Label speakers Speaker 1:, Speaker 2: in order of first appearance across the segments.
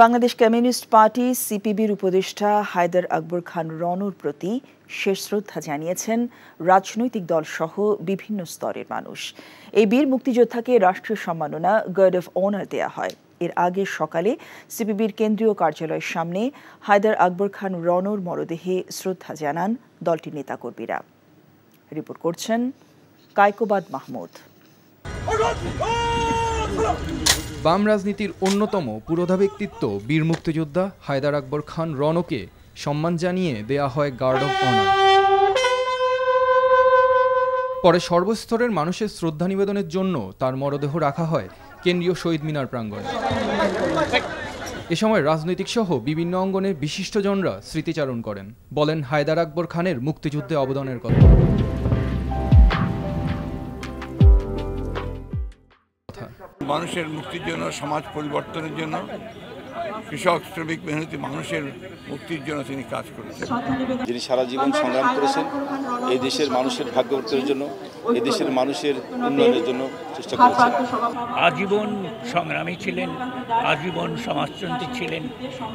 Speaker 1: Bangladesh communist party সিপিবির উপদেষ্টা হায়দার আকবর খান রনর প্রতি শেষ শ্রদ্ধা জানিয়েছেন রাজনৈতিক দলসহ বিভিন্ন স্তরের মানুষ। এই বীর মুক্তিযোদ্ধাকে রাষ্ট্রীয় সম্মাননা গার্ড অফ অনার দেয়া হয়। এর আগে সকালে সিপিবির কেন্দ্রীয় কার্যালয়ের সামনে হায়দার আকবর খান রনর মরদেহে শ্রদ্ধা জানান দলটির নেতাকর্মীরা। রিপোর্ট করছেন কায়কোবাদ মাহমুদ।
Speaker 2: বাম রাজনীতির অন্যতম পুরোধা ব্যক্তিত্ব বীর মুক্তিযোদ্ধা হায়দার আকবর খান রনকে সম্মান জানিয়ে দেয়া হয় গার্ড অফ অনার। পরে সর্বস্তরের মানুষের শ্রদ্ধা নিবেদনের জন্য তার মরদেহ রাখা হয় কেন্দ্রীয় শহীদ মিনার প্রাঙ্গণে। এ সময় রাজনৈতিক সহ বিভিন্ন অঙ্গনের বিশিষ্টজনরা স্মৃতিচারণ করেন, বলেন হায়দার আকবর খানের মুক্তিযুদ্ধে অবদানের কথা।
Speaker 3: মানুষের মুক্তির জন্য, সমাজ পরিবর্তনের জন্য, কৃষক শ্রমিক মেহনতি মানুষের মুক্তির জন্য তিনি কাজ করেছেন।
Speaker 4: যিনি সারা জীবন সংগ্রাম করেছেন এই দেশের মানুষের ভাগ্য উত্তরের জন্য, এই দেশের মানুষের উন্নয়নের জন্য চেষ্টা করেছেন।
Speaker 5: আজীবন সংগ্রামী ছিলেন, আজীবন সমাজতন্ত্রী ছিলেন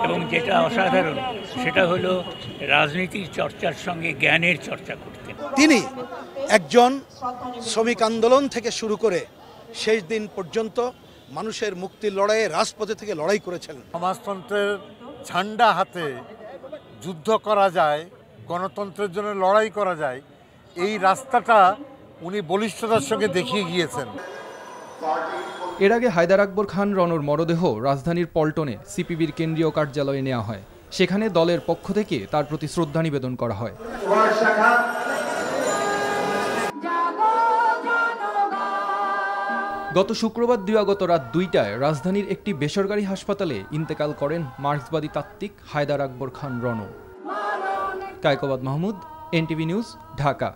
Speaker 5: এবং যেটা অসাধারণ সেটা হলো রাজনীতির চর্চার সঙ্গে জ্ঞানের চর্চা করতেন।
Speaker 6: তিনি একজন শ্রমিক আন্দোলন থেকে শুরু করে শেষ দিন পর্যন্ত মানুষের মুক্তির লড়াইয়ে রাজপথে থেকে লড়াই করেছেন।
Speaker 7: সমাজতন্ত্রের ঝান্ডা হাতে যুদ্ধ করা যায়, গণতন্ত্রের জন্য লড়াই করা যায়, এই রাস্তাটা উনি বলিষ্ঠতার সঙ্গে দেখিয়ে গিয়েছেন।
Speaker 2: এর আগে হায়দার আকবর খান রনর মরদেহ রাজধানীর পল্টনে সিপিবির কেন্দ্রীয় কার্যালয়ে নেওয়া হয়। সেখানে দলের পক্ষ থেকে তার প্রতি শ্রদ্ধা নিবেদন করা হয়। গত শুক্রবার দিবাগত রাত 2টায় রাজধানীর একটি বেসরকারি হাসপাতালে ইন্তেকাল করেন মার্ক্সবাদী তাত্ত্বিক হায়দার আকবর খান রন। Kaikobad Mahmud, NTV news, Dhaka.